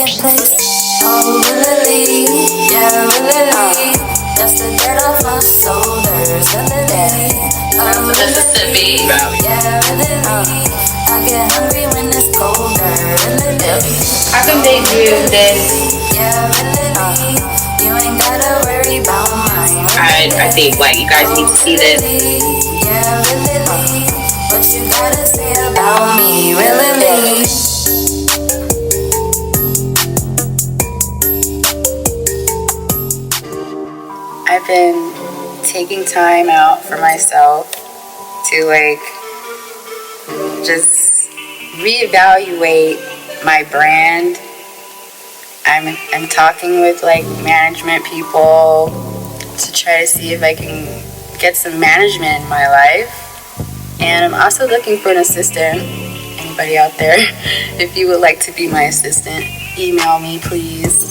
place. Oh, really? Yeah, really. That's the dirt off my shoulders. Really. Oh, really? Yeah, really. I get hungry when it's colder. Really. How come they do this? Yeah, really. You ain't gotta worry about mine. I think like you guys need to see this. Yeah, really. What you gotta say about me? Really. I've been taking time out for myself to like just reevaluate my brand. I'm talking with like management people to try to see if I can get some management in my life. And I'm also looking for an assistant. Anybody out there, if you would like to be my assistant, email me please.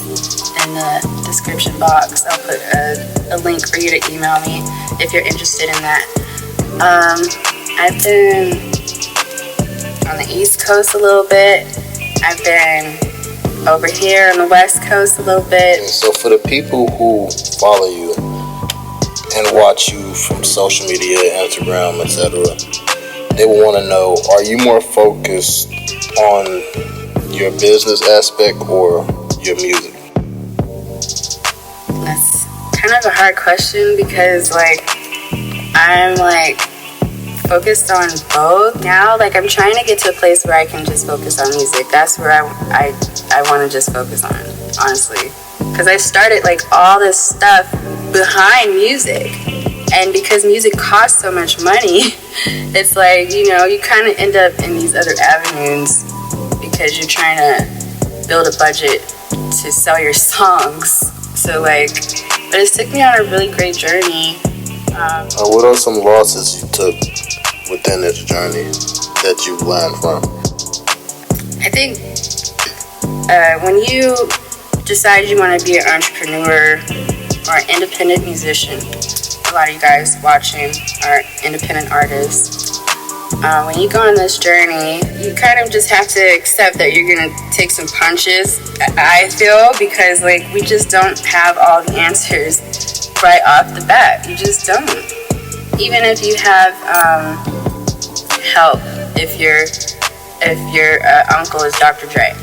In the description box, I'll put a link for you to email me if you're interested in that. I've been on the East Coast a little bit. I've been over here on the West Coast a little bit. And so for the people who follow you and watch you from social media, Instagram, etc., they will want to know, are you more focused on your business aspect or your music? That's kind of a hard question because like I'm like focused on both now. Like I'm trying to get to a place where I can just focus on music. That's where I want to just focus on, honestly, because I started like all this stuff behind music, and because music costs so much money, it's like, you know, you kind of end up in these other avenues because you're trying to build a budget to sell your songs. So like, but it took me on a really great journey. What are some losses you took within this journey that you've learned from? I think when you decide you want to be an entrepreneur or an independent musician, a lot of you guys watching are independent artists. When you go on this journey, you kind of just have to accept that you're gonna take some punches, I feel, because like we just don't have all the answers right off the bat. You just don't. Even if you have help, if your uncle is Dr. Dre,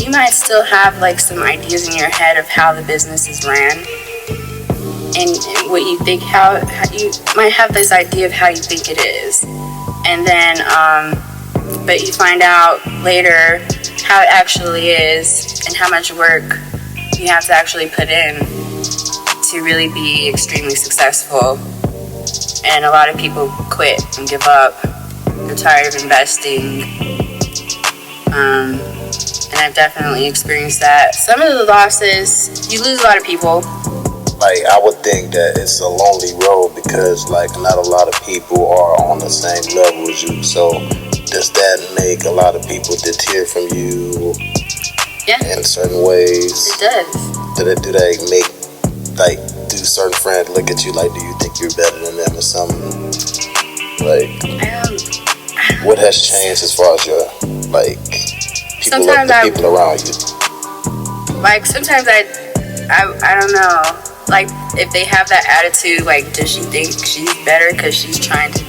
you might still have like some ideas in your head of how the business is ran. And what you think, how you might have this idea of how you think it is, and then but you find out later how it actually is and how much work you have to actually put in to really be extremely successful. And a lot of people quit and give up. They're tired of investing, and I've definitely experienced that. Some of the losses, you lose a lot of people. Like, I would think that it's a lonely road because, like, not a lot of people are on the same level as you. So, does that make a lot of people deter from you? Yeah. In certain ways? It does. Do they make, like, do certain friends look at you like, do you think you're better than them or something? Like, what has changed as far as your, like, people around you? Like, sometimes I don't know. Like, if they have that attitude, like, does she think she's better because she's trying to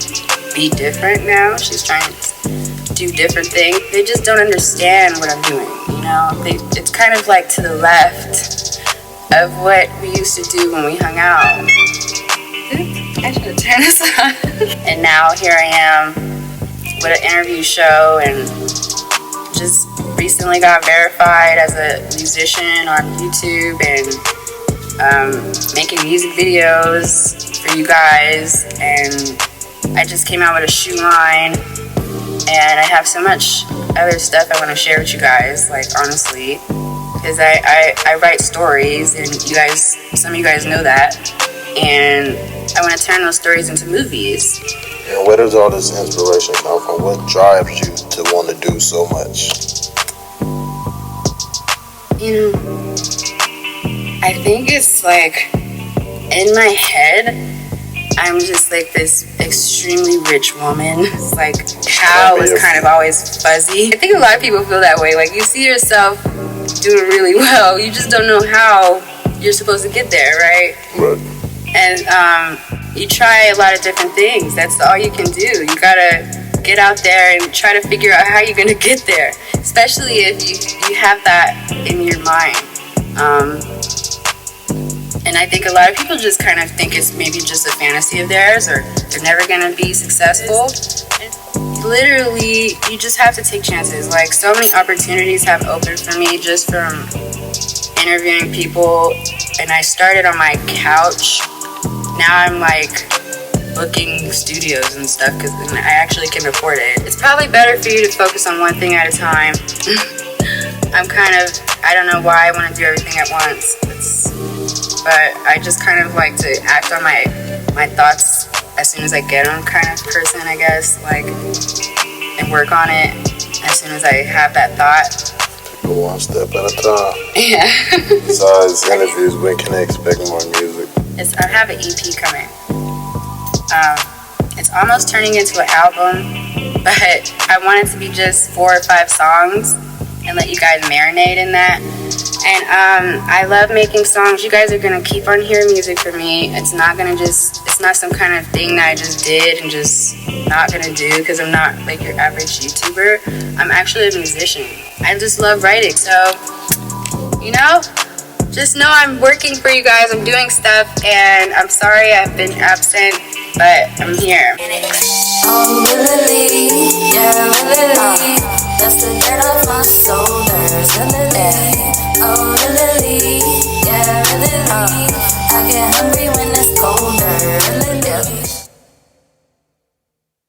be different now? She's trying to do different things. They just don't understand what I'm doing, you know? It's kind of like to the left of what we used to do when we hung out. I should have turned this on. And now here I am with an interview show and just recently got verified as a musician on YouTube and making music videos for you guys, and I just came out with a shoe line, and I have so much other stuff I want to share with you guys, like, honestly, because I write stories, and you guys, some of you guys know that, and I want to turn those stories into movies. And where does all this inspiration come from? What drives you to want to do so much? You know, I think it's like in my head, I'm just like this extremely rich woman. It's like how is kind of always fuzzy. I think a lot of people feel that way. Like you see yourself doing really well, you just don't know how you're supposed to get there, right? Right. And you try a lot of different things. That's all you can do. You gotta get out there and try to figure out how you're gonna get there, especially if you have that in your mind. And I think a lot of people just kind of think it's maybe just a fantasy of theirs, or they're never gonna be successful. And literally, you just have to take chances. Like, so many opportunities have opened for me just from interviewing people. And I started on my couch. Now I'm like booking studios and stuff because I actually can afford it. It's probably better for you to focus on one thing at a time. I don't know why I want to do everything at once. But I just kind of like to act on my thoughts as soon as I get them kind of person, I guess. Like, and work on it as soon as I have that thought. One step at a time. Yeah. Besides interviews, when can I expect more music? I have an EP coming. It's almost turning into an album, but I want it to be just 4 or 5 songs and let you guys marinate in that. And I love making songs. You guys are gonna keep on hearing music from me. It's not some kind of thing that I just did and just not gonna do because I'm not like your average YouTuber. I'm actually a musician. I just love writing. So, just know I'm working for you guys. I'm doing stuff, and I'm sorry I've been absent, but I'm here. Oh, really? Yeah, really? That's the dead of my shoulders, really? Oh, really? Yeah, really? I get hungry when it's colder, really?